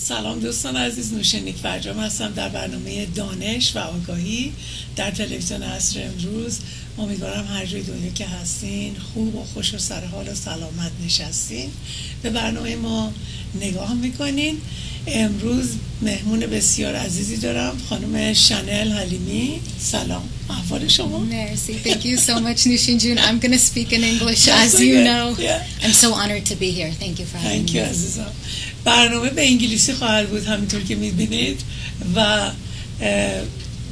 سلام دوستان عزیز، نوشین نیکفرجام هستم در برنامه دانش و آگاهی در تلویزیون عصر امروز. امیدوارم هر جای دنیا که هستین خوب و خوش و سرحال و سلامت نشستین، به برنامه ما نگاه میکنین. امروز مهمون بسیار عزیزی دارم، خانم شانل حلیمی. سلام، احوال شما؟ Merci. Thank you so much, Noushin June. I'm going to speak in English, as you know. I'm so honored to be here. Thank you for having me. Thank you, عزیزم. برنامه به انگلیسی خواهد بود همینطور که میبینید و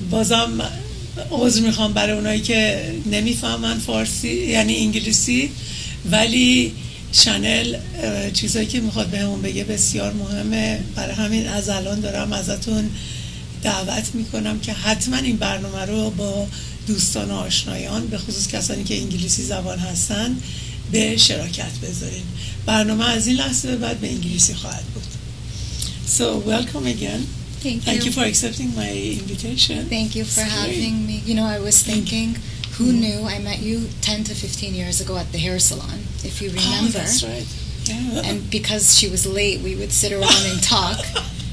بازم عذر میخوام برای اونایی که نمیفهمن فارسی یعنی انگلیسی، ولی شانل چیزایی که میخواد بهمون بگه بسیار مهمه. برای همین از الان دارم ازتون دعوت میکنم که حتما این برنامه رو با دوستان و آشنایان، به خصوص کسانی که انگلیسی زبان هستن، به شراکت بذارین. برنامه از این لحظه به بعد به انگلیسی خواهد بود. So welcome again. Thank you for accepting my invitation. Thank you for having me. You know, I was thinking, who knew? I met you 10 to 15 years ago at the hair salon, if you remember. Oh, that's right. Yeah. And because she was late, we would sit around and talk.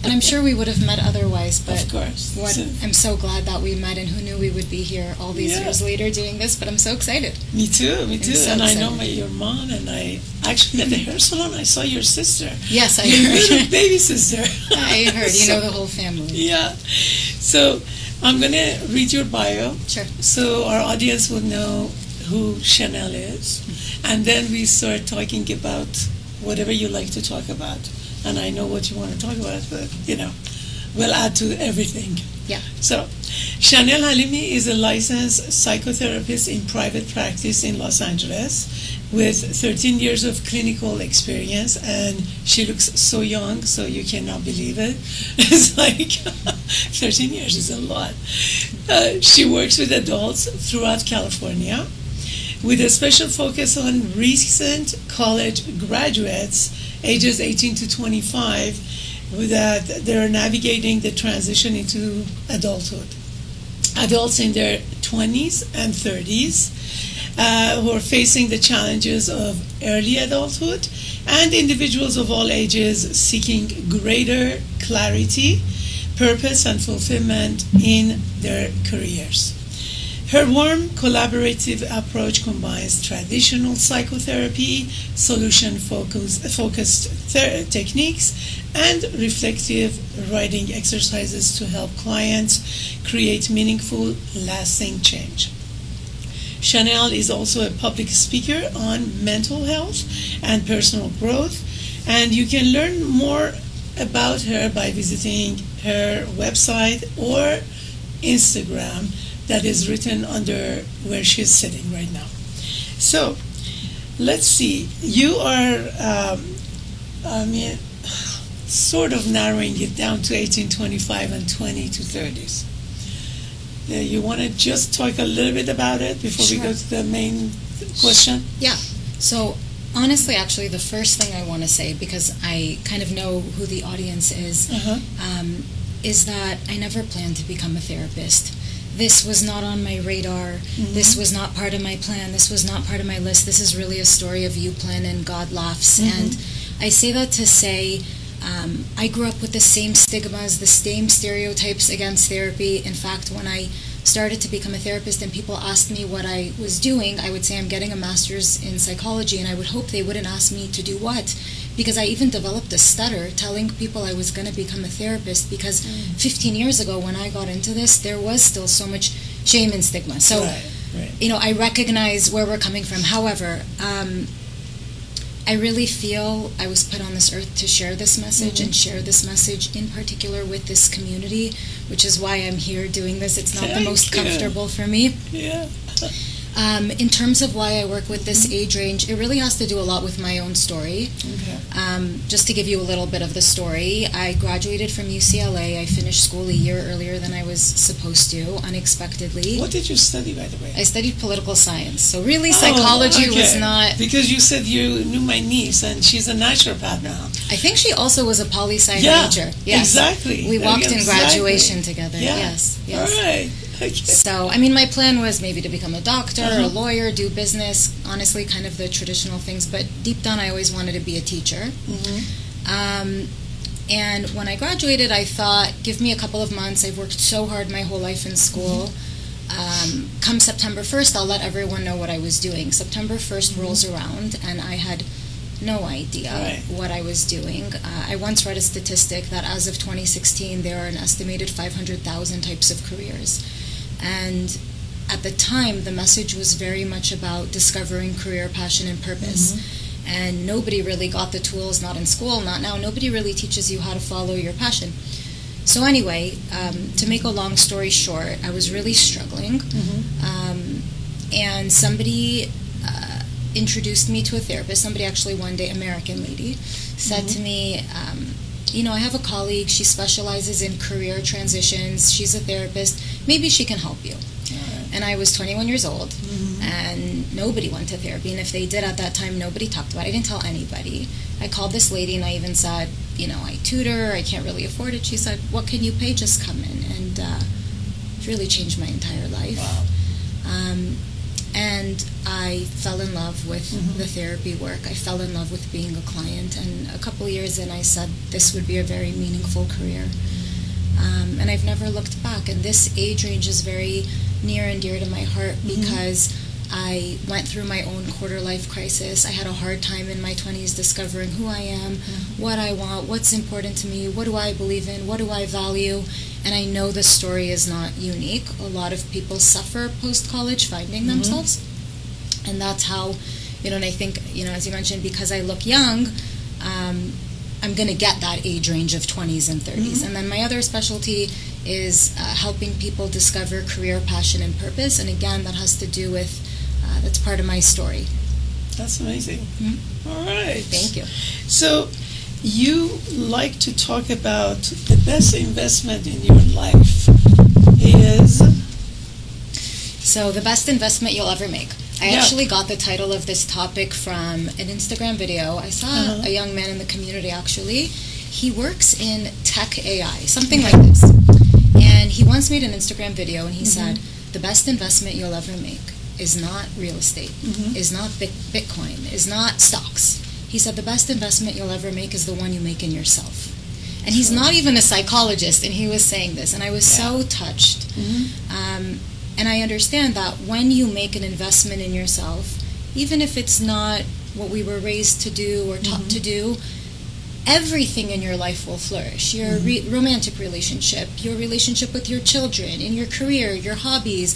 And I'm sure we would have met otherwise, but of course. I'm so glad that we met, and who knew we would be here all these years later doing this, but I'm so excited. Me too. So and excited. I know your mom, and I actually at the hair salon I saw your sister. Yes, I heard. Your baby sister. I heard. You know the whole family. Yeah. So I'm going to read your bio. Sure. So our audience will know who Chanel is, and then we start talking about whatever you like to talk about. And I know what you want to talk about, but, you know, we'll add to everything. Yeah. So, Chanel Halimi is a licensed psychotherapist in private practice in Los Angeles with 13 years of clinical experience, and she looks so young, so you cannot believe it. It's like 13 years is a lot. She works with adults throughout California with a special focus on recent college graduates ages 18 to 25 that they're navigating the transition into adulthood. Adults in their 20s and 30s who are facing the challenges of early adulthood, and individuals of all ages seeking greater clarity, purpose, and fulfillment in their careers. Her warm, collaborative approach combines traditional psychotherapy, solution-focused techniques, and reflective writing exercises to help clients create meaningful, lasting change. Chanel is also a public speaker on mental health and personal growth, and you can learn more about her by visiting her website or Instagram that is written under where she's sitting right now. So, let's see. You are, sort of narrowing it down to 1825 and 20 to 30s. You want to just talk a little bit about it before we go to the main question? Yeah. So, honestly, actually, the first thing I want to say, because I kind of know who the audience is that I never planned to become a therapist. This was not on my radar. Mm-hmm. This was not part of my plan. This was not part of my list. This is really a story of you plan and God laughs. Mm-hmm. And I say that to say I grew up with the same stigmas, the same stereotypes against therapy. In fact, when I started to become a therapist and people asked me what I was doing, I would say I'm getting a master's in psychology, and I would hope they wouldn't ask me to do what. Because I even developed a stutter telling people I was going to become a therapist, because 15 years ago when I got into this, there was still so much shame and stigma. So, you know, I recognize where we're coming from. However, I really feel I was put on this earth to share this message and share this message in particular with this community, which is why I'm here doing this. It's not the most comfortable for me. Yeah. In terms of why I work with this age range, it really has to do a lot with my own story. Okay. Just to give you a little bit of the story, I graduated from UCLA. I finished school a year earlier than I was supposed to, unexpectedly. What did you study, by the way? I studied political science. So really psychology was not... Because you said you knew my niece, and she's a naturopath now. I think she also was a poli-sci major. Yes. Exactly. We walked in graduation together. Yeah. Yes. All right. Okay. So, I mean, my plan was maybe to become a doctor, a lawyer, do business, honestly, kind of the traditional things. But deep down, I always wanted to be a teacher. And when I graduated, I thought, give me a couple of months. I've worked so hard my whole life in school. Come September 1st, I'll let everyone know what I was doing. September 1st rolls around, and I had no idea what I was doing. I once read a statistic that as of 2016, there are an estimated 500,000 types of careers. And at the time, the message was very much about discovering career, passion, and purpose. And nobody really got the tools, not in school, not now. Nobody really teaches you how to follow your passion. So anyway, to make a long story short, I was really struggling. And somebody introduced me to a therapist. Somebody actually one day, American lady, said to me, you know, I have a colleague. She specializes in career transitions. She's a therapist. Maybe she can help you. And I was 21 years old, and nobody went to therapy. And if they did at that time, nobody talked about it. I didn't tell anybody. I called this lady, and I even said, you know, I tutor. I can't really afford it. She said, what can you pay? Just come in. And it really changed my entire life. Wow. And I fell in love with the therapy work. I fell in love with being a client. And a couple of years in, I said this would be a very meaningful career. And I've never looked back. And this age range is very near and dear to my heart because I went through my own quarter-life crisis. I had a hard time in my 20s discovering who I am, what I want, what's important to me, what do I believe in, what do I value. And I know the story is not unique. A lot of people suffer post-college finding themselves. And that's how, you know, and I think, you know, as you mentioned, because I look young, I'm going to get that age range of 20s and 30s. And then my other specialty is helping people discover career, passion, and purpose. And again, that has to do with, that's part of my story. That's amazing. All right. Thank you. So you like to talk about the best investment in your life is? So the best investment you'll ever make. I actually got the title of this topic from an Instagram video. I saw a young man in the community, actually. He works in tech AI, something like this. And he once made an Instagram video, and he said, the best investment you'll ever make is not real estate, is not Bitcoin, is not stocks. He said, the best investment you'll ever make is the one you make in yourself. And he's not even a psychologist, and he was saying this, and I was so touched. And I understand that when you make an investment in yourself, even if it's not what we were raised to do or taught to do, everything in your life will flourish. Your romantic relationship, your relationship with your children, in your career, your hobbies,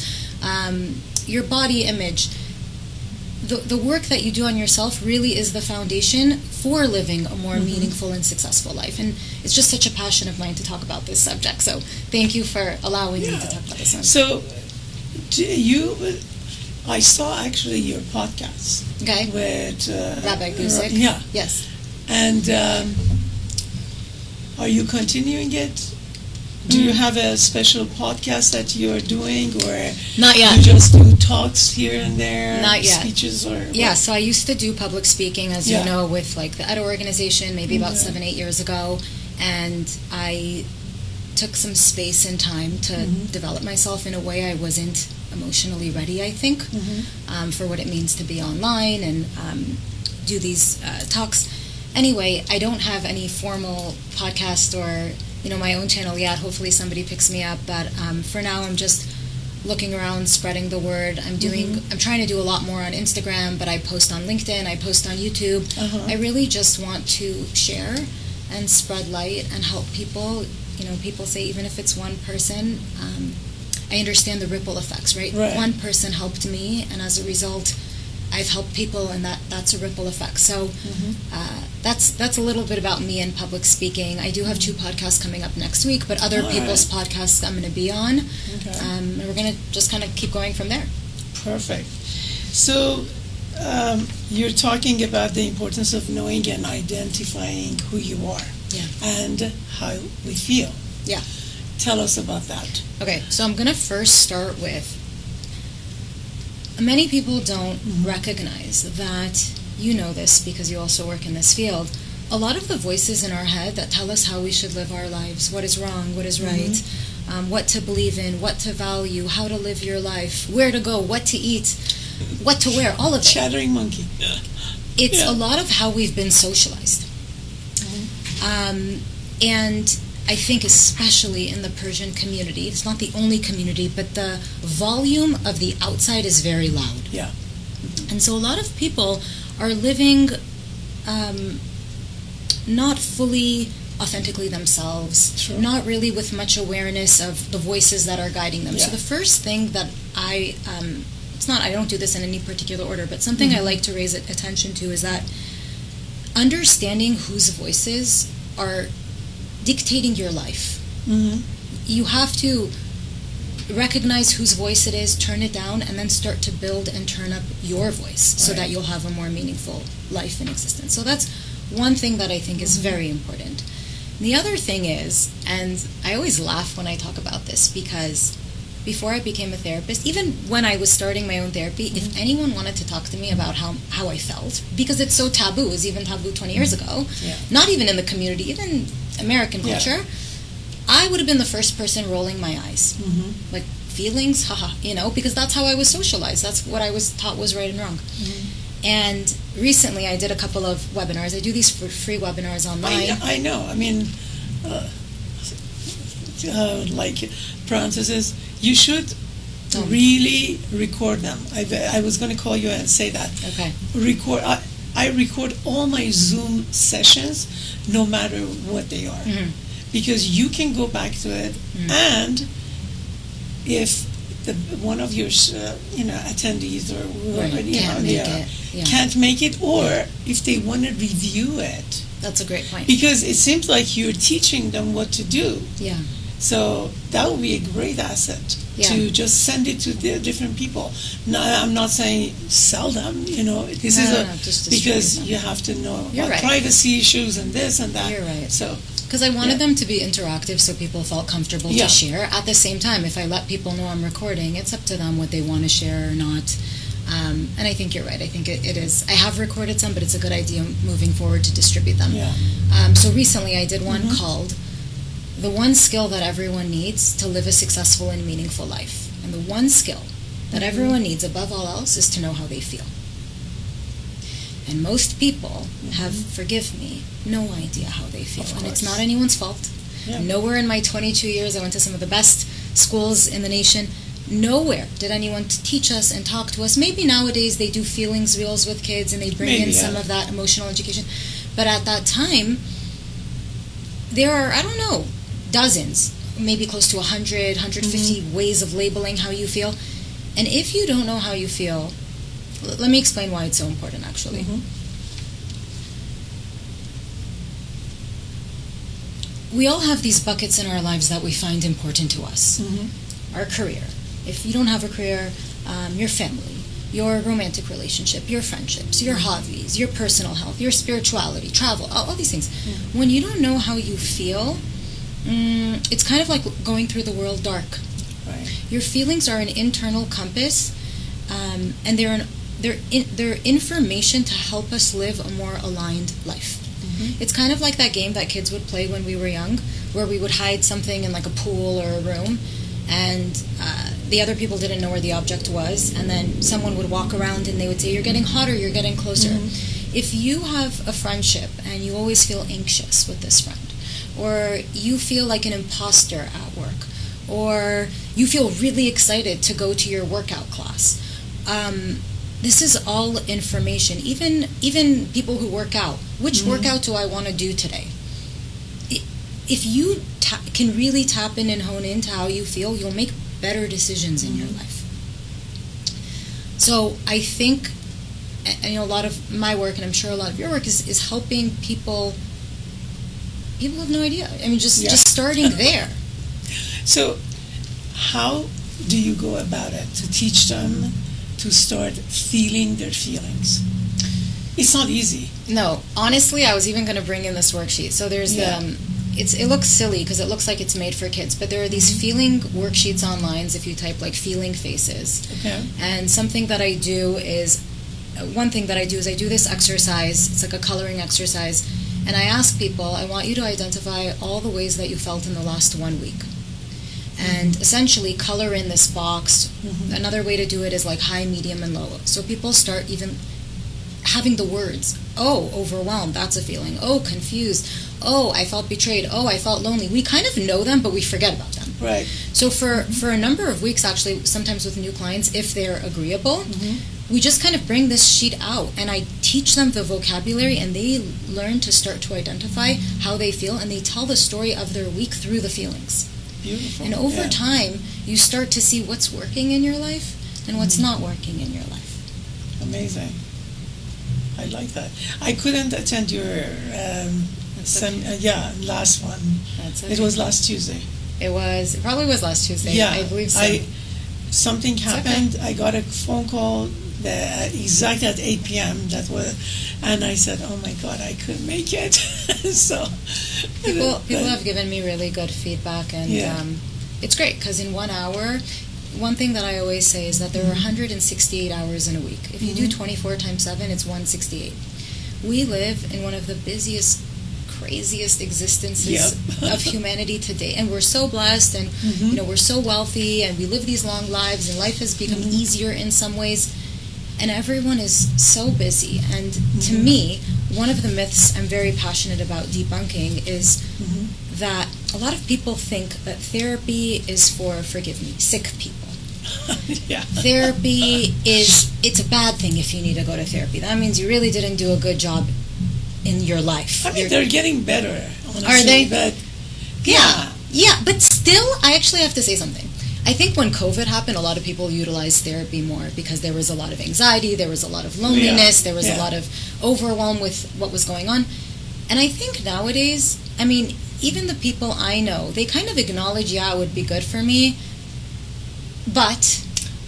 your body image. The work that you do on yourself really is the foundation for living a more meaningful and successful life. And it's just such a passion of mine to talk about this subject. So thank you for allowing me to talk about this one. So I saw actually your podcast with Rabbi Guzik. Yes. And are you continuing it? Do you have a special podcast that you're doing, or not yet? You just do talks here and there, not yet. Speeches, or yeah. So I used to do public speaking, as you know, with like the EDA organization, maybe about 7-8 years ago, and I took some space and time to develop myself in a way I wasn't emotionally ready, I think, for what it means to be online and do these talks. Anyway, I don't have any formal podcast or, you know, my own channel yet. Hopefully somebody picks me up, but for now I'm just looking around, spreading the word. I'm trying to do a lot more on Instagram, but I post on LinkedIn, I post on YouTube. I really just want to share and spread light and help people. You know, people say even if it's one person, I understand the ripple effects, right? One person helped me, and as a result, I've helped people, and that's a ripple effect. So that's a little bit about me and public speaking. I do have 2 podcasts coming up next week, but other people's podcasts I'm going to be on, and we're going to just kind of keep going from there. Perfect. So you're talking about the importance of knowing and identifying who you are and how we feel. Yeah. Tell us about that. Okay, so I'm going to first start with, many people don't recognize that, you know this because you also work in this field, a lot of the voices in our head that tell us how we should live our lives, what is wrong, what is right, what to believe in, what to value, how to live your life, where to go, what to eat, what to wear, all of it. Chattering monkey. It's a lot of how we've been socialized. And I think especially in the Persian community, it's not the only community, but the volume of the outside is very loud. Yeah. And so a lot of people are living not fully authentically themselves, True. not really with much awareness of the voices that are guiding them. Yeah. So the first thing that I don't do this in any particular order, but something I like to raise attention to is that understanding whose voices are dictating your life. You have to recognize whose voice it is, turn it down, and then start to build and turn up your voice so that you'll have a more meaningful life in existence. So that's one thing that I think is very important. The other thing is, and I always laugh when I talk about this, because before I became a therapist, even when I was starting my own therapy, if anyone wanted to talk to me about how I felt, because it's so taboo, it was even taboo 20 years ago, not even in the community, even American culture, I would have been the first person rolling my eyes. Like, feelings, haha, because that's how I was socialized. That's what I was taught was right and wrong. And recently I did a couple of webinars. I do these free webinars online. I know. I mean, like, parenthesis, you should really record them. I was going to call you and say that. Okay. I record all my Zoom sessions, no matter what they are, because you can go back to it, and if one of your attendees or can't make it, or if they want to review it. That's a great point. Because it seems like you're teaching them what to do. Yeah. So that would be a great asset to just send it to the different people. No, I'm not saying sell them. This is because you have to know about privacy issues and this and that. You're right. So. Because I wanted them to be interactive so people felt comfortable to share. At the same time, if I let people know I'm recording, it's up to them what they want to share or not. And I think you're right. I think it is. I have recorded some, but it's a good idea moving forward to distribute them. Yeah. So recently I did one called The One Skill That Everyone Needs to Live a Successful and Meaningful Life. And the one skill that everyone needs above all else is to know how they feel. And most people have, forgive me, no idea how they feel. And it's not anyone's fault. Yeah. Nowhere in my 22 years, I went to some of the best schools in the nation. Nowhere did anyone teach us and talk to us. Maybe nowadays they do feelings reels with kids and they bring in some of that emotional education. But at that time, there are, I don't know, dozens, maybe close to 100, 150 ways of labeling how you feel. And if you don't know how you feel, let me explain why it's so important, actually. We all have these buckets in our lives that we find important to us. Our career. If you don't have a career, your family, your romantic relationship, your friendships, your hobbies, your personal health, your spirituality, travel, all these things. When you don't know how you feel, it's kind of like going through the world dark. Your feelings are an internal compass, and they're information to help us live a more aligned life. It's kind of like that game that kids would play when we were young, where we would hide something in like a pool or a room, and the other people didn't know where the object was, and then someone would walk around and they would say, you're getting hotter, you're getting closer. If you have a friendship and you always feel anxious with this friend, or you feel like an imposter at work, or you feel really excited to go to your workout class, this is all information. Even people who work out, which workout do I want to do today? If you can really tap in and hone into how you feel, you'll make better decisions in your life. So I think, and a lot of my work, and I'm sure a lot of your work, is helping people. People have no idea. I mean, just starting there. So how do you go about it to teach them to start feeling their feelings? It's not easy. No, honestly, I was even going to bring in this worksheet. So there's it looks silly because it looks like it's made for kids, but there are these feeling worksheets online if you type like feeling faces. Okay. And one thing that I do is I do this exercise. It's like a coloring exercise, and I ask people, I want you to identify all the ways that you felt in the last 1 week. And essentially color in this box. Another way to do it is like high, medium, and low. So people start even having the words, oh, overwhelmed, that's a feeling. Oh, confused. oh, I felt betrayed, oh, I felt lonely. We kind of know them, but we forget about them. Right. So for a number of weeks, actually, sometimes with new clients, if they're agreeable, we just kind of bring this sheet out, and I teach them the vocabulary, and they learn to start to identify how they feel, and they tell the story of their week through the feelings. Beautiful. And over time, you start to see what's working in your life and what's not working in your life. Amazing. I like that. I couldn't attend your last one. That's okay. It was last Tuesday. It probably was last Tuesday. Yeah, I believe so. Something happened. Okay. I got a phone call exactly at 8 p.m. And I said, "Oh my God, I couldn't make it." So people have given me really good feedback, and it's great because in 1 hour, one thing that I always say is that there are 168 hours in a week. If you do 24 times 7, it's 168. We live in one of the busiest, craziest existences of humanity today, and we're so blessed, and we're so wealthy, and we live these long lives, and life has become easier in some ways, and everyone is so busy. And to me, one of the myths I'm very passionate about debunking is that a lot of people think that therapy is for, forgive me, sick people. Therapy it's a bad thing if you need to go to therapy. That means you really didn't do a good job in your life. I mean, they're getting better, honestly. Are they? But yeah, but still, I actually have to say something. I think when COVID happened, a lot of people utilized therapy more because there was a lot of anxiety, there was a lot of loneliness, there was a lot of overwhelm with what was going on. And I think nowadays, I mean, even the people I know, they kind of acknowledge, it would be good for me, but...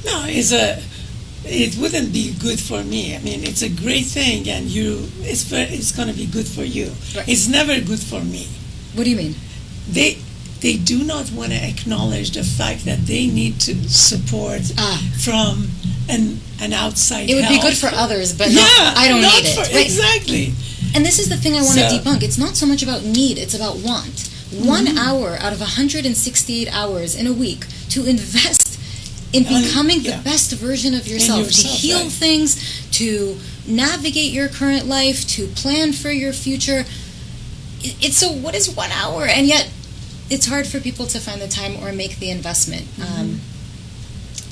No, it wouldn't be good for me. I mean, it's a great thing, and it's going to be good for you. Right. It's never good for me. What do you mean? They do not want to acknowledge the fact that they need to support from an outside It would help. be good for others, but I don't need it. Right? Exactly. And this is the thing I want to debunk. It's not so much about need, it's about want. 1 hour out of 168 hours in a week to invest in becoming the best version of yourself, to heal things, to navigate your current life, to plan for your future. So what is 1 hour? And yet it's hard for people to find the time or make the investment.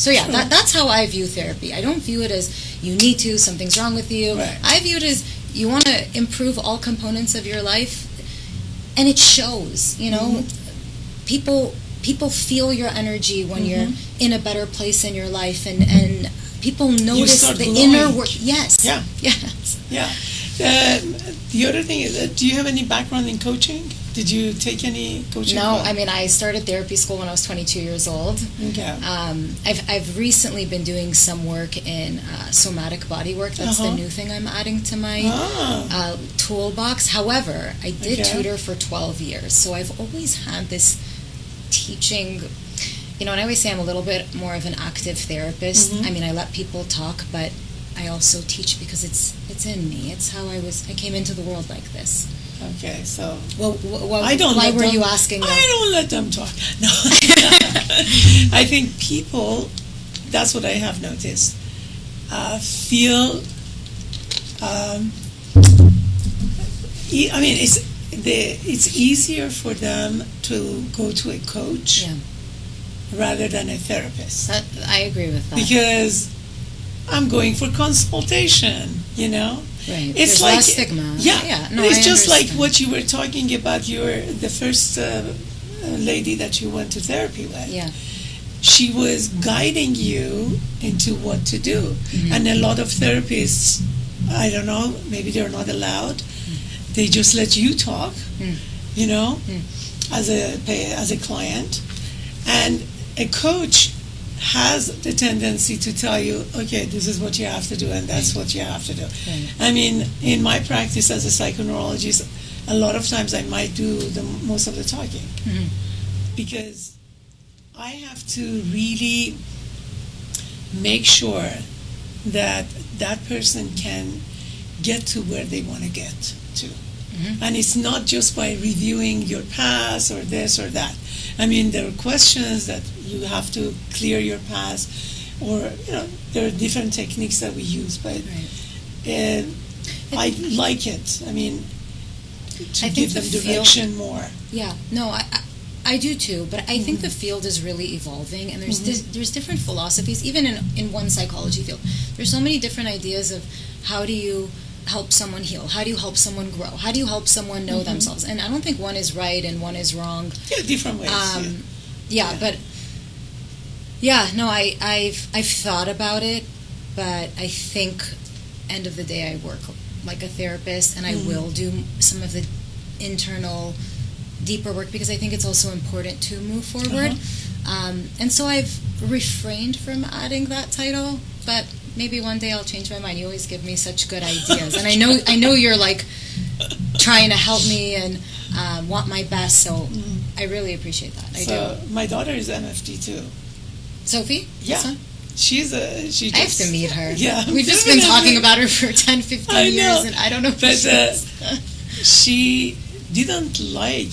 That's how I view therapy. I don't view it as you need to, something's wrong with you. Right. I view it as you want to improve all components of your life, and it shows. People feel your energy when you're in a better place in your life, and people notice the inner work. Yes. Yeah. Yes. Yeah. The other thing is, do you have any background in coaching? Did you take any coaching? No, I mean, I started therapy school when I was 22 years old. Okay. I've recently been doing some work in somatic body work. That's the new thing I'm adding to my toolbox. However, I did tutor for 12 years, so I've always had this teaching. And I always say I'm a little bit more of an active therapist. I mean, I let people talk, but I also teach because it's in me. It's how I came into the world like this. Okay, so why were you asking them? I don't let them talk. No, I think people. That's what I have noticed. Feel. I mean, it's easier for them to go to a coach rather than a therapist. I agree with that. Because I'm going for consultation, Right. It's There's like less stigma. Yeah. No, it's I just understand. like what you were talking about. The first lady that you went to therapy with. Yeah. She was guiding you into what to do, and a lot of therapists, I don't know, maybe they're not allowed. They just let you talk, as a client, and a coach has the tendency to tell you, okay, this is what you have to do, and that's what you have to do. Right. I mean, in my practice as a psychoneurologist, a lot of times I might do most of the talking because I have to really make sure that that person can get to where they want to get to. And it's not just by reviewing your past or this or that. I mean, there are questions that you have to clear your past, or there are different techniques that we use. But I like it. I mean, to give them direction more. Yeah, no, I do too, but I think the field is really evolving, and there's different philosophies, even in one psychology field. There's so many different ideas of how do you help someone heal, how do you help someone grow, how do you help someone know themselves, and I don't think one is right and one is wrong. Yeah, different ways. But no, I've thought about it, but I think end of the day I work like a therapist, and I will do some of the internal deeper work because I think it's also important to move forward. And so I've refrained from adding that title, but maybe one day I'll change my mind. You always give me such good ideas, and I know you're like trying to help me and want my best, so I really appreciate that. I do. My daughter is MFT too. Sophie? Yeah. I have to meet her. Yeah. We've just been talking about her for 10, 15 years, and I don't know who she is. She didn't like,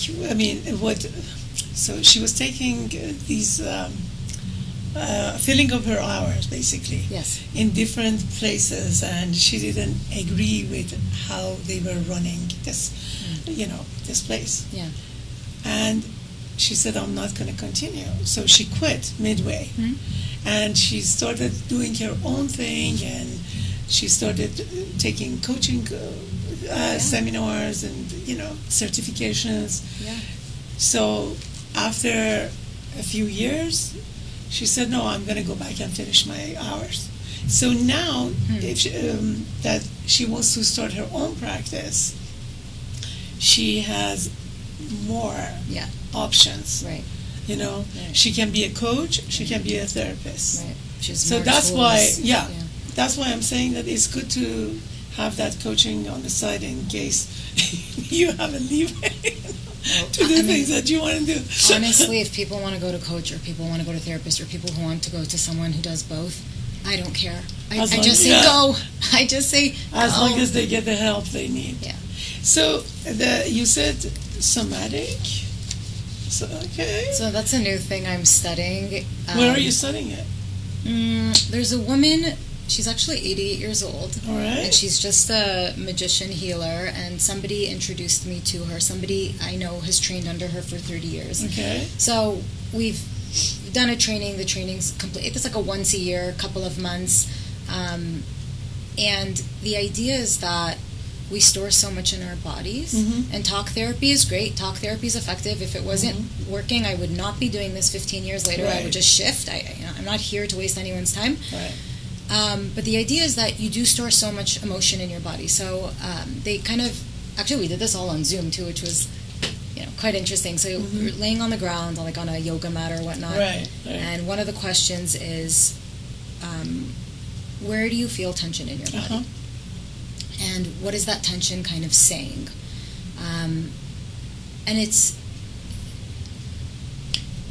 so she was taking these, filling up her hours, basically. Yes. In different places, and she didn't agree with how they were running this, this place. Yeah. And she said, I'm not going to continue. So she quit midway. And she started doing her own thing, and she started taking coaching seminars and, certifications. Yeah. So after a few years, she said, no, I'm going to go back and finish my hours. So now that she wants to start her own practice, she has more options. Right. Right. She can be a coach, she can be a therapist. Right. So that's why, that's why I'm saying that it's good to have that coaching on the side in case you have a leeway to do things that you want to do. Honestly, if people want to go to coach, or people want to go to therapist, or people who want to go to someone who does both, I don't care. I just say go. I just say as long as they get the help they need. Yeah. So you said somatic. So, okay. So that's a new thing I'm studying. Where are you studying it? There's a woman, she's actually 88 years old. All right. And she's just a magician healer, and somebody introduced me to her. Somebody I know has trained under her for 30 years. Okay. So we've done a training. The training's complete. It's like a once a year, couple of months. And the idea is that we store so much in our bodies, and talk therapy is great. Talk therapy is effective. If it wasn't working, I would not be doing this 15 years later. Right. I would just shift. I'm not here to waste anyone's time. Right. But the idea is that you do store so much emotion in your body. So they kind of, actually we did this all on Zoom too, which was quite interesting. So we're laying on the ground, like on a yoga mat or whatnot. Right. And one of the questions is, where do you feel tension in your body? And what is that tension kind of saying? And it's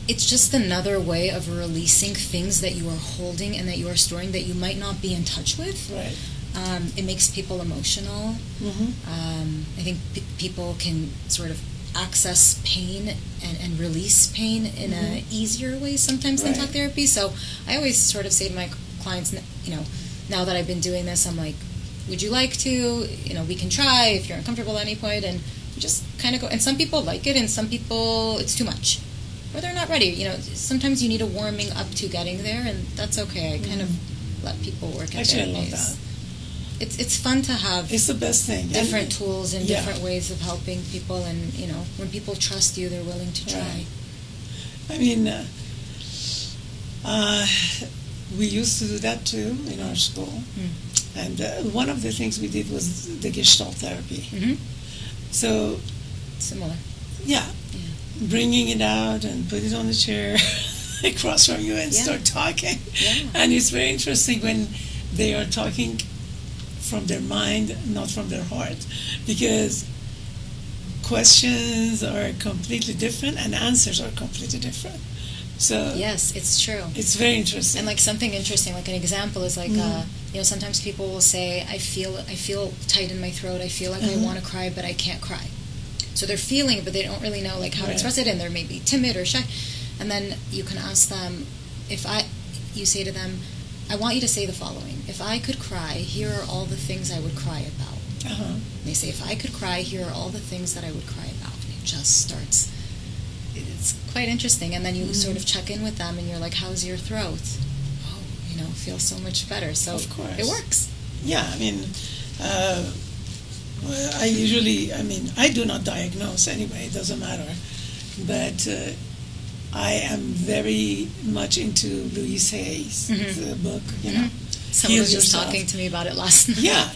just another way of releasing things that you are holding and that you are storing that you might not be in touch with. Right. It makes people emotional. I think people can sort of access pain and release pain in an easier way sometimes than talk therapy. So I always sort of say to my clients, now that I've been doing this, I'm like, would you like to, we can try if you're uncomfortable at any point, and you just kind of go. And some people like it, and some people it's too much, or they're not ready. Sometimes you need a warming up to getting there, and that's okay. I kind of let people work at their pace. I love that. It's fun to have. It's the best thing. Different tools and different ways of helping people, and when people trust you, they're willing to try. Right. I mean, we used to do that too in our school. And one of the things we did was the Gestalt therapy. So similar. Yeah. Bringing it out and put it on the chair across from you and start talking. And it's very interesting when they are talking from their mind, not from their heart, because questions are completely different and answers are completely different. So yes, it's true. It's very interesting. And like something interesting, like an example is like, sometimes people will say, I feel tight in my throat. I feel like I want to cry, but I can't cry. So they're feeling it, but they don't really know like how to express it, and they're maybe timid or shy. And then you can ask them, you say to them, I want you to say the following: if I could cry, here are all the things I would cry about. They say, if I could cry, here are all the things that I would cry about. And it just starts. It's quite interesting. And then you sort of check in with them, and you're like, how's your throat? Oh, feels so much better. So of course. It works. Yeah, I mean, I do not diagnose anyway. It doesn't matter. But I am very much into Louise Hay's book, Someone was talking to me about it last night. Yeah.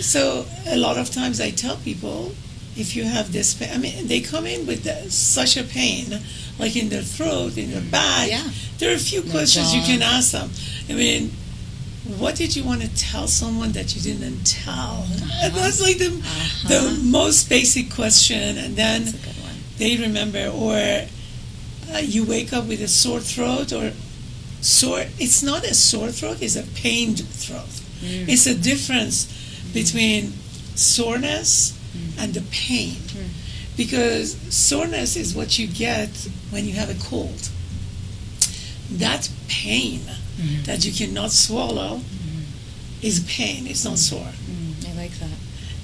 So a lot of times I tell people, if you have this pain, they come in with such a pain, like in their throat, in their back. Yeah. There are a few questions you can ask them. What did you want to tell someone that you didn't tell? And that's like the most basic question. And then that's a good one. They remember. Or you wake up with a sore throat or sore. It's not a sore throat, it's a pained throat. It's a difference between soreness and the pain. Because soreness is what you get when you have a cold. That pain that you cannot swallow is pain. It's not sore. I like that.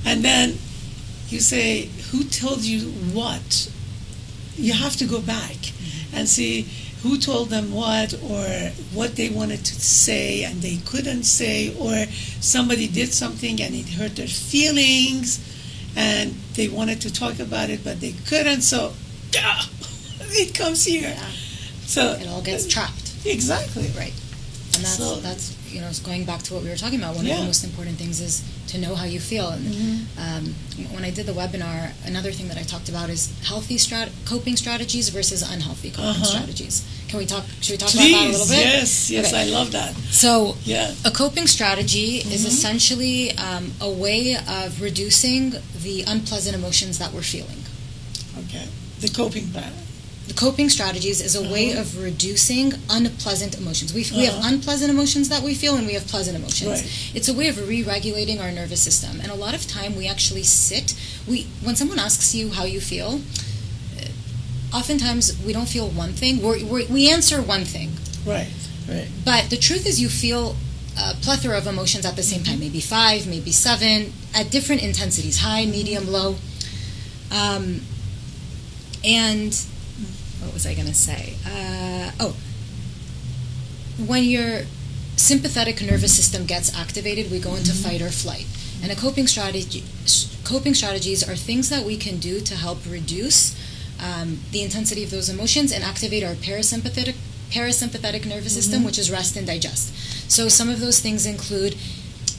And then you say, who told you what? You have to go back and see who told them what, or what they wanted to say and they couldn't say, or somebody did something and it hurt their feelings and they wanted to talk about it but they couldn't, so it comes here. Yeah. So it all gets trapped. Exactly. Right. And that's going back to what we were talking about. One of the most important things is to know how you feel. And when I did the webinar, another thing that I talked about is healthy coping strategies versus unhealthy coping strategies. Should we talk Please, about that a little bit? Yes, okay. I love that. So a coping strategy is essentially a way of reducing the unpleasant emotions that we're feeling. Okay. The coping plan. The coping strategies is a way of reducing unpleasant emotions. We have unpleasant emotions that we feel, and we have pleasant emotions. Right. It's a way of re-regulating our nervous system. And a lot of time we actually when someone asks you how you feel, oftentimes we don't feel one thing. We answer one thing. Right. But the truth is you feel a plethora of emotions at the same time, maybe 5, maybe 7, at different intensities, high, medium, low. And what was I going to say? When your sympathetic nervous system gets activated, we go into fight or flight. And coping strategies are things that we can do to help reduce the intensity of those emotions and activate our parasympathetic nervous system, which is rest and digest. So some of those things include,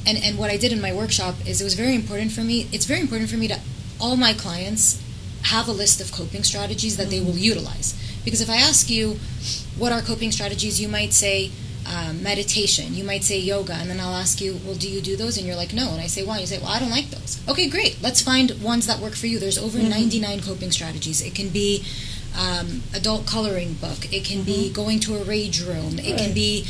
and what I did in my workshop is it's very important for me to all my clients have a list of coping strategies that they will utilize. Because if I ask you what are coping strategies, you might say meditation, you might say yoga, and then I'll ask you, well, do you do those? And you're like, no. And I say, why? You say, well, I don't like those. Okay, great. Let's find ones that work for you. There's over 99 coping strategies. It can be adult coloring book. It can be going to a rage room. It can be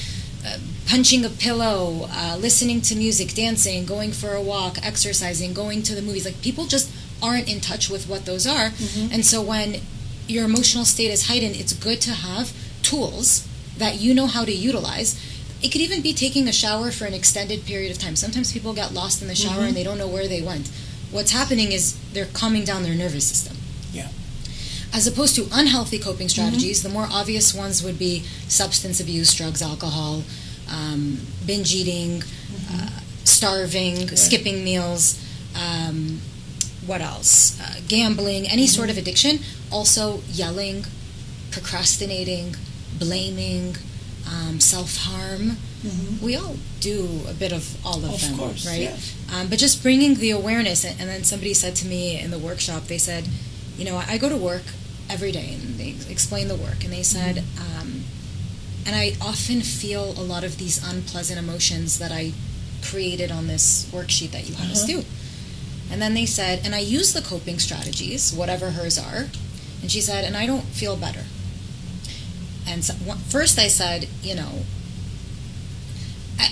punching a pillow, listening to music, dancing, going for a walk, exercising, going to the movies. Like, people just aren't in touch with what those are. And so when your emotional state is heightened, it's good to have tools that you know how to utilize. It could even be taking a shower for an extended period of time. Sometimes people get lost in the shower and they don't know where they went. What's happening is they're calming down their nervous system. Yeah. As opposed to unhealthy coping strategies, the more obvious ones would be substance abuse, drugs, alcohol, binge eating, starving, skipping meals, what else? Gambling, any sort of addiction. Also yelling, procrastinating, blaming, self-harm. We all do a bit of all of them, course, right? Yes. But just bringing the awareness, and then somebody said to me in the workshop, they said, I go to work every day, and they explain the work, and they said, and I often feel a lot of these unpleasant emotions that I created on this worksheet that you had us do. And then they said, and I use the coping strategies, whatever hers are, and she said, and I don't feel better. And so, first I said,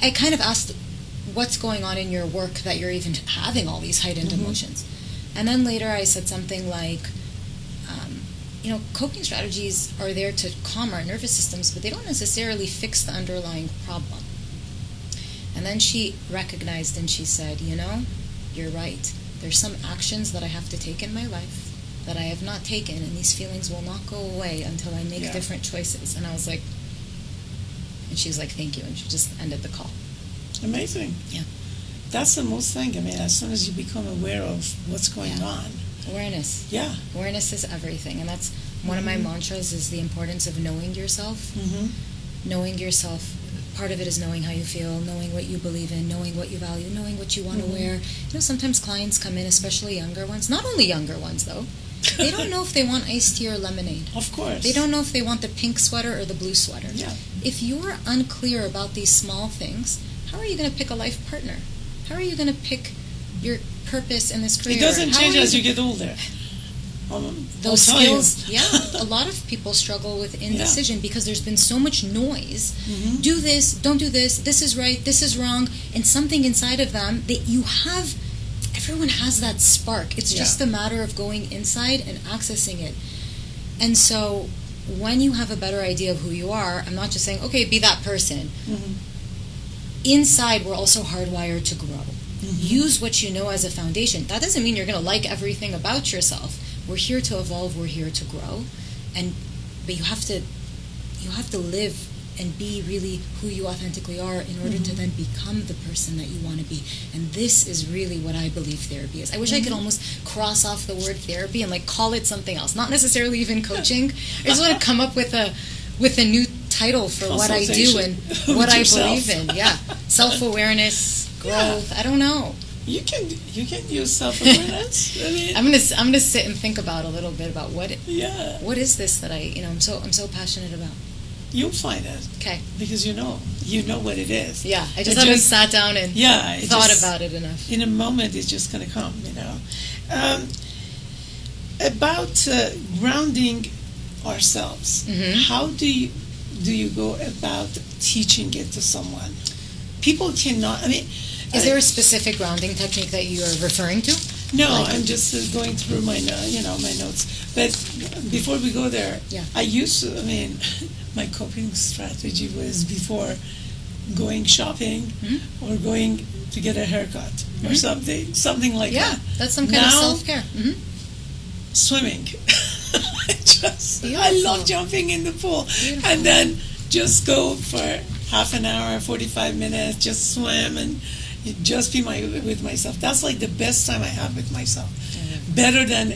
I kind of asked, what's going on in your work that you're even having all these heightened emotions? And then later I said something like, coping strategies are there to calm our nervous systems, but they don't necessarily fix the underlying problem. And then she recognized and she said, you're right. There's some actions that I have to take in my life that I have not taken, and these feelings will not go away until I make different choices. And I was like, and she was like, thank you, and she just ended the call. Amazing. Yeah. That's the most thing. I mean, as soon as you become aware of what's going on. Awareness. Yeah. Awareness is everything. And that's one of my mantras, is the importance of knowing yourself. Knowing yourself. Part of it is knowing how you feel, knowing what you believe in, knowing what you value, knowing what you want to wear. You know, sometimes clients come in, especially younger ones, not only younger ones though, they don't know if they want iced tea or lemonade. Of course. They don't know if they want the pink sweater or the blue sweater. Yeah. If you're unclear about these small things, how are you going to pick a life partner? How are you going to pick your purpose in this career? It doesn't change as you get older. Those skills, a lot of people struggle with indecision because there's been so much noise. Do this, don't do this, this is right, this is wrong, and something inside of them that you have, everyone has that spark. It's just a matter of going inside and accessing it. And so when you have a better idea of who you are, I'm not just saying, okay, be that person. Inside, we're also hardwired to grow. Use what you know as a foundation. That doesn't mean you're going to like everything about yourself. We're here to evolve. We're here to grow, but you have to live and be really who you authentically are in order to then become the person that you want to be. And this is really what I believe therapy is. I wish I could almost cross off the word therapy and like call it something else, not necessarily even coaching. I just want to come up with a new title for what I do and what I believe in. Yeah, self-awareness, growth. I don't know. You can use self-awareness. I mean, I'm gonna sit and think about a little bit about what is this that I'm so passionate about. You'll find it. Okay. Because you know what it is. Yeah, I just haven't sat down and thought about it enough. In a moment, it's just gonna come. About grounding ourselves. How do you go about teaching it to someone? People cannot. I mean. Is there a specific grounding technique that you are referring to? No, I'm just going through my notes. But before we go there, my coping strategy was before going shopping or going to get a haircut or something like that. Yeah, that's some kind of self-care. Swimming. I love jumping in the pool. Beautiful. And then just go for half an hour, 45 minutes, just swim and just be with myself. That's like the best time I have with myself. Better than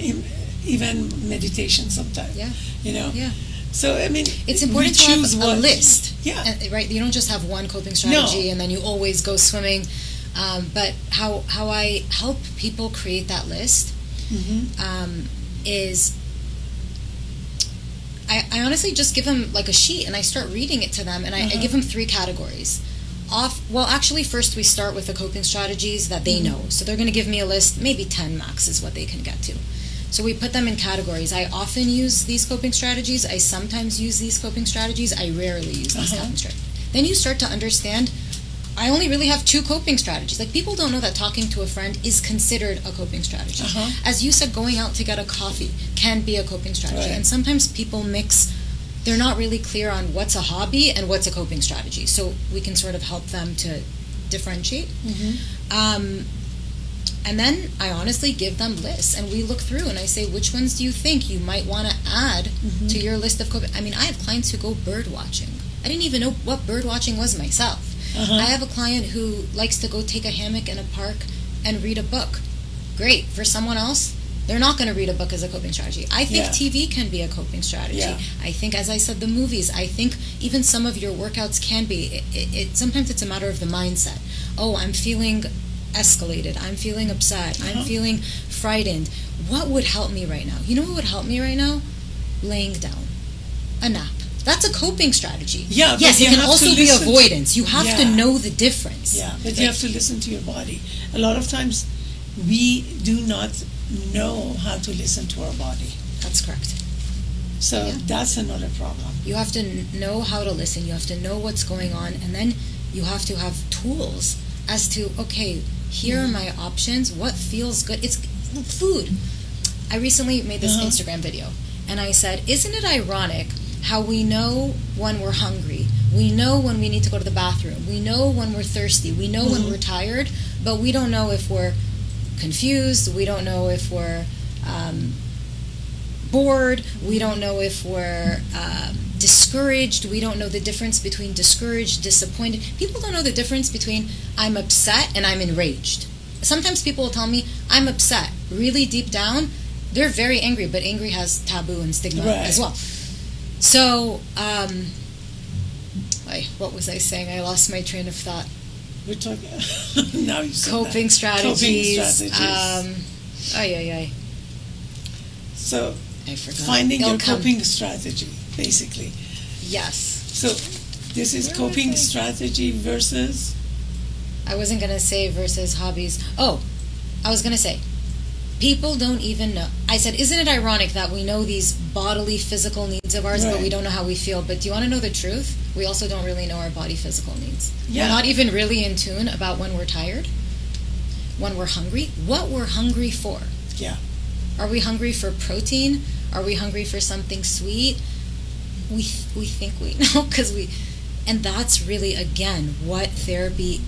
even meditation sometimes. Yeah. So I mean, it's important to have a list. Yeah. Right. You don't just have one coping strategy and then you always go swimming. But how I help people create that list is I honestly just give them like a sheet and I start reading it to them and I give them 3 categories. First we start with the coping strategies that they know. So they're going to give me a list, maybe 10 max is what they can get to. So we put them in categories. I often use these coping strategies. I sometimes use these coping strategies. I rarely use these coping strategies. Then you start to understand, I only really have 2 coping strategies. Like, people don't know that talking to a friend is considered a coping strategy. As you said, going out to get a coffee can be a coping strategy. Right. And sometimes people they're not really clear on what's a hobby and what's a coping strategy. So we can sort of help them to differentiate. And then I honestly give them lists and we look through and I say, which ones do you think you might want to add to your list of coping? I mean, I have clients who go bird watching. I didn't even know what bird watching was myself. I have a client who likes to go take a hammock in a park and read a book. Great. For someone else, they're not going to read a book as a coping strategy. I think TV can be a coping strategy. Yeah. I think, as I said, the movies. I think even some of your workouts can be. Sometimes it's a matter of the mindset. Oh, I'm feeling escalated. I'm feeling upset. I'm feeling frightened. What would help me right now? You know what would help me right now? Laying down. A nap. That's a coping strategy. Yeah. Yes, it can also be avoidance. You have to know the difference. Yeah, but you have to listen to your body. A lot of times we do not know how to listen to our body. That's correct. So that's another problem. You have to know how to listen. You have to know what's going on. And then you have to have tools as to, okay, here are my options. What feels good? It's food. I recently made this Instagram video. And I said, isn't it ironic how we know when we're hungry? We know when we need to go to the bathroom. We know when we're thirsty. We know when we're tired. But we don't know if we're confused. We don't know if we're bored. We don't know if we're discouraged. We don't know the difference between discouraged, disappointed. People don't know the difference between I'm upset and I'm enraged. Sometimes people will tell me I'm upset. Really deep down, they're very angry, but angry has taboo and stigma as well. So, what was I saying? I lost my train of thought. We're talking now. You said coping strategies. So, I forgot. Finding your coping strategy, basically. Yes. So, this is coping strategy versus. I wasn't gonna say versus hobbies. Oh, I was gonna say. People don't even know. I said, isn't it ironic that we know these bodily, physical needs of ours, but we don't know how we feel? But do you want to know the truth? We also don't really know our body physical needs. Yeah. We're not even really in tune about when we're tired, when we're hungry, what we're hungry for. Yeah. Are we hungry for protein? Are we hungry for something sweet? We think we know and that's really, again, what therapy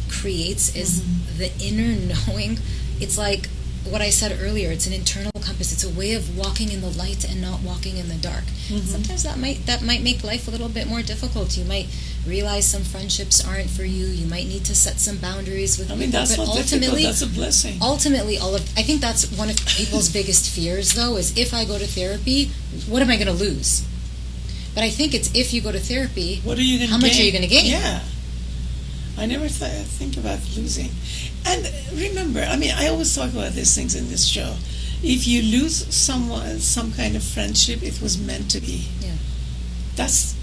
creates is the inner knowing. It's like what I said earlier, it's an internal compass. It's a way of walking in the light and not walking in the dark. Sometimes that might make life a little bit more difficult. You might realize some friendships aren't for you. You might need to set some boundaries with people. That's not difficult. That's a blessing. Ultimately, I think that's one of people's biggest fears, though, is if I go to therapy, what am I going to lose? But I think it's if you go to therapy, what are you going to how much are you going to gain? Yeah. I never think about losing. And remember, I always talk about these things in this show. If you lose some kind of friendship, it was meant to be. Yeah. That's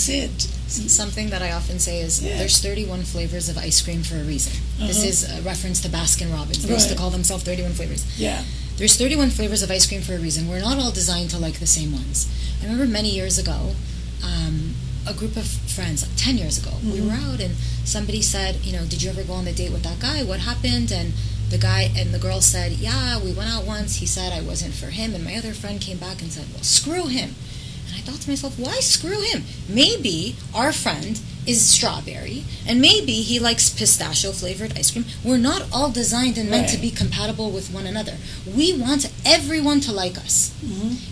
it. Something that I often say is there's 31 flavors of ice cream for a reason. This is a reference to Baskin Robbins. They used to call themselves 31 flavors. Yeah. There's 31 flavors of ice cream for a reason. We're not all designed to like the same ones. I remember many years ago, a group of friends, 10 years ago, we were out and somebody said, did you ever go on the date with that guy? What happened? And the guy and the girl said, yeah, we went out once. He said I wasn't for him. And my other friend came back and said, well, screw him. And I thought to myself, why screw him? Maybe our friend is strawberry, and maybe he likes pistachio-flavored ice cream. We're not all designed and meant to be compatible with one another. We want everyone to like us.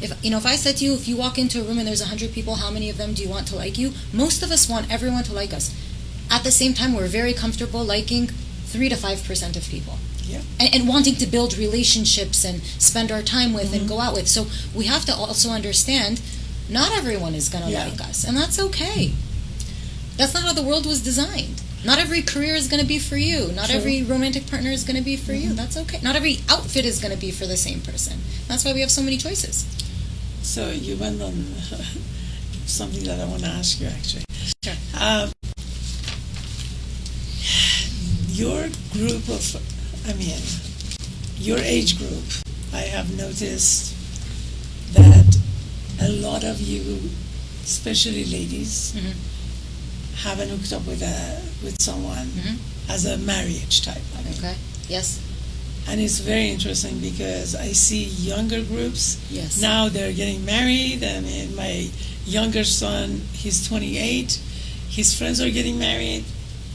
If I said to you, if you walk into a room and there's 100 people, how many of them do you want to like you? Most of us want everyone to like us. At the same time, we're very comfortable liking 3 to 5% of people. Yeah. And wanting to build relationships and spend our time with and go out with. So we have to also understand not everyone is going to like us, and that's okay. That's not how the world was designed. Not every career is going to be for you. Not every romantic partner is going to be for you. That's okay. Not every outfit is going to be for the same person. That's why we have so many choices. So you went on something that I want to ask you, actually. Sure. Your group of, your age group, I have noticed that a lot of you, especially ladies, haven't hooked up with someone as a marriage type. Okay. Yes. And it's very interesting because I see younger groups. Yes. Now they're getting married. My younger son, he's 28. His friends are getting married.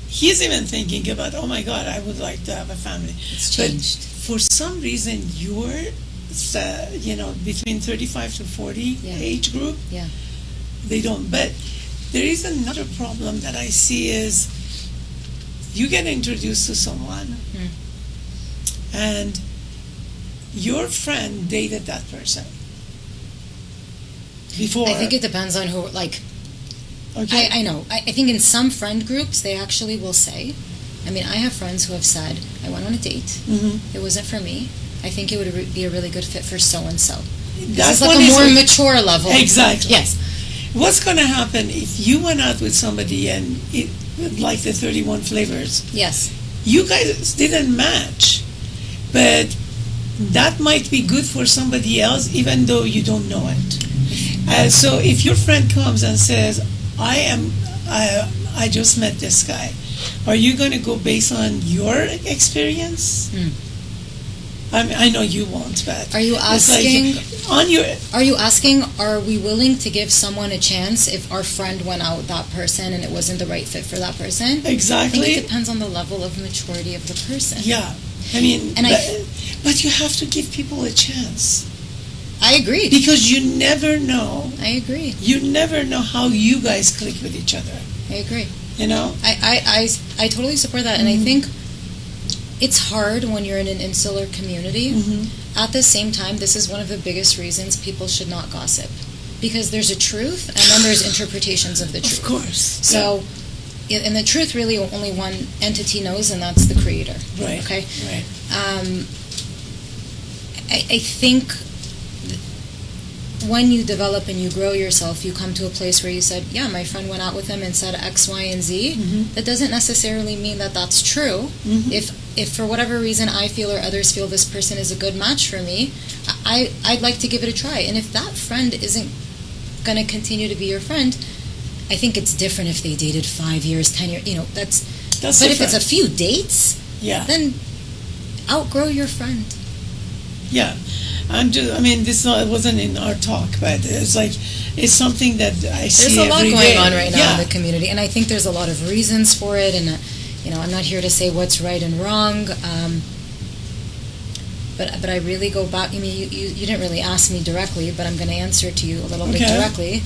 He's even thinking about, oh my God, I would like to have a family. It's changed. But for some reason, you're, between 35 to 40 age group, they don't. But there is another problem that I see is you get introduced to someone and your friend dated that person before. I think it depends on who, okay. I know. I think in some friend groups, they actually will say, I have friends who have said, I went on a date, it wasn't for me, I think it would be a really good fit for so-and-so. This is like a more mature level. Exactly. Yes. What's going to happen if you went out with somebody and like the 31 flavors? Yes. You guys didn't match, but that might be good for somebody else, even though you don't know it. So if your friend comes and says, I just met this guy, are you going to go based on your experience? I know you won't, but are you it's asking? Are you asking? Are we willing to give someone a chance if our friend went out with that person and it wasn't the right fit for that person? Exactly. I think it depends on the level of maturity of the person. Yeah, I mean, but you have to give people a chance. I agree. Because you never know. I agree. You never know how you guys click with each other. I agree. You know? I totally support that. And I think it's hard when you're in an insular community. At the same time, this is one of the biggest reasons people should not gossip. Because there's a truth, and then there's interpretations of the truth. Of course. So, and the truth really only one entity knows, and that's the creator. Right. Okay? Right. I think when you develop and you grow yourself, you come to a place where you said, yeah, my friend went out with him and said X, Y, and Z. That doesn't necessarily mean that that's true. If for whatever reason I feel or others feel this person is a good match for me, I'd like to give it a try. And if that friend isn't going to continue to be your friend, I think it's different if they dated 5 years, 10 years, that's but different. If it's a few dates, then outgrow your friend. Yeah. This wasn't in our talk, but it's something that I see every day. There's a lot going on right now in the community, and I think there's a lot of reasons for it, and I'm not here to say what's right and wrong, but I really go back. You didn't really ask me directly, but I'm going to answer to you a little bit directly.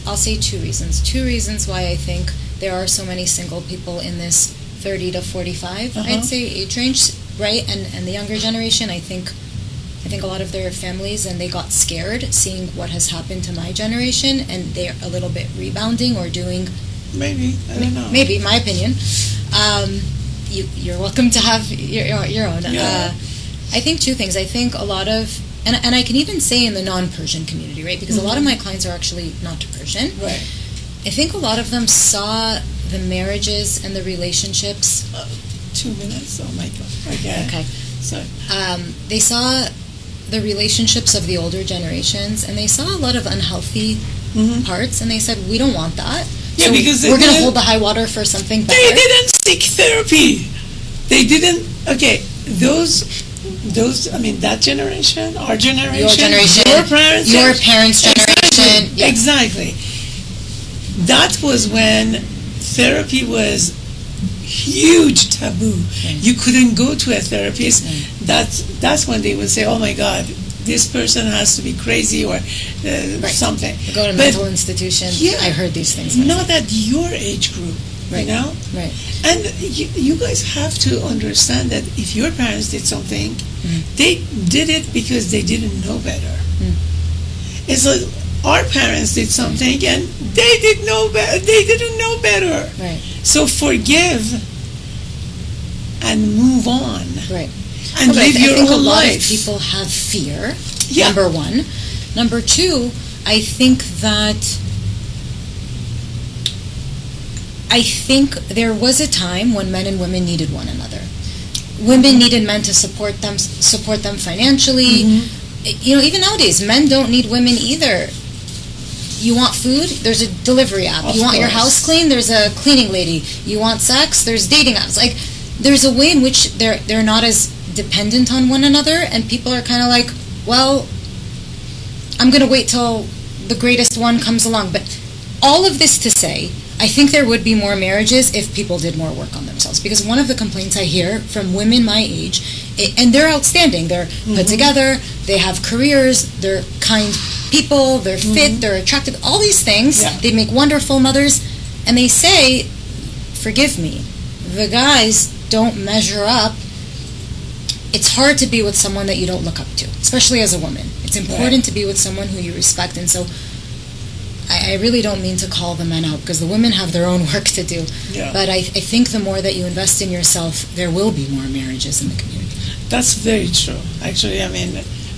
I'll say two reasons why I think there are so many single people in this 30 to 45, I'd say, age range. Right, and the younger generation, I think a lot of their families, and they got scared seeing what has happened to my generation, and they're a little bit rebounding or doing. Maybe, I don't know. Maybe, my opinion. You're welcome to have your own. Yeah. I think two things. I think a lot of, and I can even say in the non-Persian community, right? Because a lot of my clients are actually not Persian. Right. I think a lot of them saw the marriages and the relationships. 2 minutes. Oh my God. Okay. So they saw the relationships of the older generations, and they saw a lot of unhealthy parts, and they said, we don't want that. Yeah, so because we're going to hold the high water for something better. They didn't seek therapy. They didn't. Okay, those. That generation, our generation, your generation, your parents' generation. Exactly. That was when therapy was huge taboo. Right. You couldn't go to a therapist. Right. That's when they would say, "Oh my God, this person has to be crazy or something." Go to a mental institution. Yeah, I heard these things. Not at your age group, right. You know. Right. And you guys have to understand that if your parents did something, they did it because they didn't know better. It's like our parents did something and they didn't know better. Right. So forgive and move on. Right. And live your own life. I think a lot of people have fear, number one. Number two, I think there was a time when men and women needed one another. Women needed men to support them financially. Even nowadays, men don't need women either. You want food? There's a delivery app. You want your house clean? There's a cleaning lady. You want sex? There's dating apps. Like, there's a way in which they're not as dependent on one another, and people are kind of like, well, I'm going to wait till the greatest one comes along. But all of this to say, I think there would be more marriages if people did more work on themselves. Because one of the complaints I hear from women my age, and they're outstanding, they're put together, they have careers, they're kind people, they're fit, they're attractive, all these things, they make wonderful mothers, and they say, forgive me, the guys don't measure up. It's hard to be with someone that you don't look up to, especially as a woman. It's important to be with someone who you respect, and so I really don't mean to call the men out, because the women have their own work to do. Yeah. But I think the more that you invest in yourself, there will be more marriages in the community. That's very true. Actually,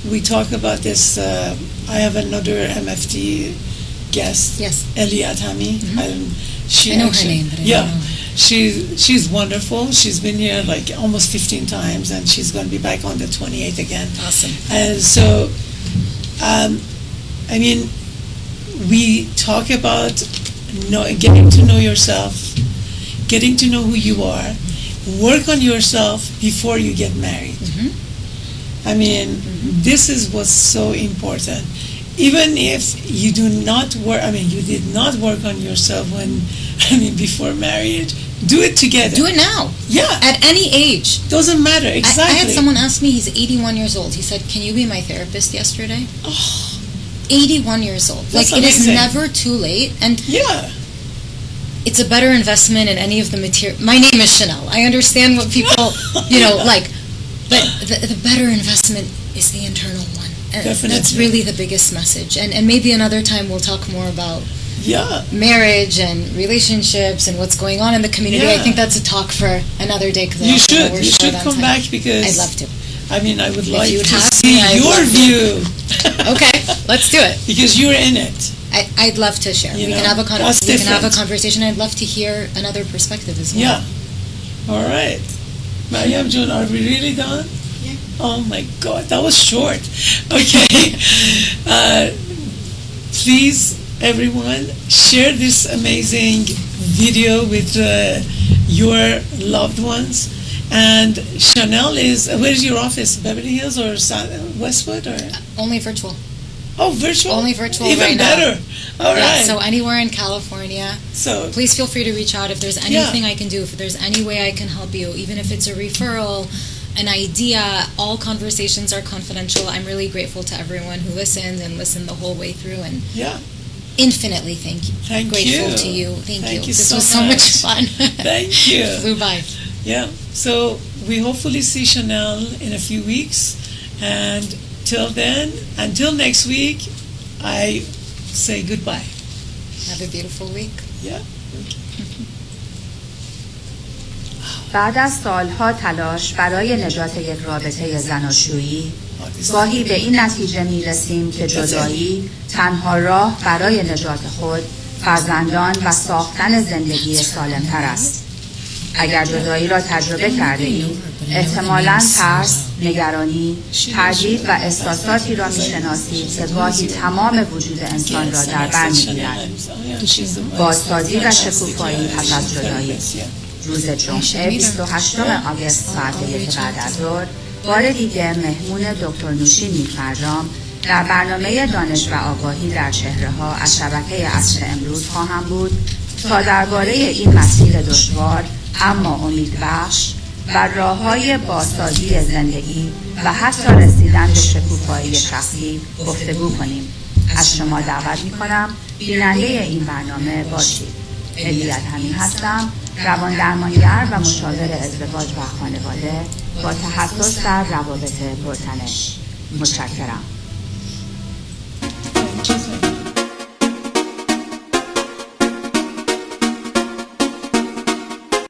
we talk about this. I have another MFT guest, Eliatami. I know her name, but I don't know her. She's wonderful. She's been here like almost 15 times, and she's going to be back on the 28th again. Awesome. And so, we talk about getting to know yourself, getting to know who you are, work on yourself before you get married. I mean, this is what's so important. Even if you do not work, I mean, you did not work on yourself before marriage, do it together. Do it now. Yeah. At any age. Doesn't matter, exactly. I had someone ask me, he's 81 years old. He said, can you be my therapist yesterday? Oh, 81 years old. That's like, amazing. it is never too late. And yeah. It's a better investment in any of the material. My name is Chanel. I understand what people, like, but the better investment is the internal one. And Definitely. That's really the biggest message. And maybe another time we'll talk more about marriage and relationships and what's going on in the community. Yeah. I think that's a talk for another day. You should come back, because I'd love to. I mean, I would like you'd to have see me, your view. Okay, let's do it. Because you're in it. I'd love to share. We can have a conversation. I'd love to hear another perspective as well. Yeah. All right. Mariam June, are we really done? Yeah. Oh my God, that was short. Okay. Please, everyone, share this amazing video with your loved ones. And Chanel where's your office? Beverly Hills or Westwood? Or only virtual. Oh, virtual? Only virtual. Even right better. Now. All right. So anywhere in California. So please feel free to reach out if there's anything I can do, if there's any way I can help you, even if it's a referral, an idea. All conversations are confidential. I'm really grateful to everyone who listened and listened the whole way through. And infinitely thank you. Grateful to you. Thank you. This was so much fun. Thank you. Flew by. Yeah. So we hopefully see Chanel in a few weeks. And till then, until next week, I say goodbye. Have a beautiful week. Yeah. بعد از سالها تلاش برای نجات یک رابطه زناشویی، گاهی به این نتیجه می رسیم که جدایی تنها راه برای نجات خود، فرزندان و ساختن زندگی سالمتر است. اگر جدایی را تجربه کرده اید، احتمالاً ترس، نگرانی، تردید و احساساتی را می‌شناسید که گاهی تمام وجود انسان را در بر می‌گیرد. بازسازی و شکوفایی پس از جدایی. روز جمعه 28 آگوست ساعت 1 بعد از ظهر بار دیگه مهمون دکتر نوشین نیکفرجام در برنامه دانش و آگاهی در چهره‌ها از شبکه عصر امروز خواهم بود تا درباره این مسیر دشوار اما امیدبخش و راه‌های بازسازی زندگی و حتی رسیدن به شکوفایی شخصی گفتگو کنیم. از شما دعوت می‌کنم بیننده این برنامه باشید. ادامه هستم، روان درمانگر و مشاور ازدواج و خانواده با تخصص در روابط پرتنش. متشکرم.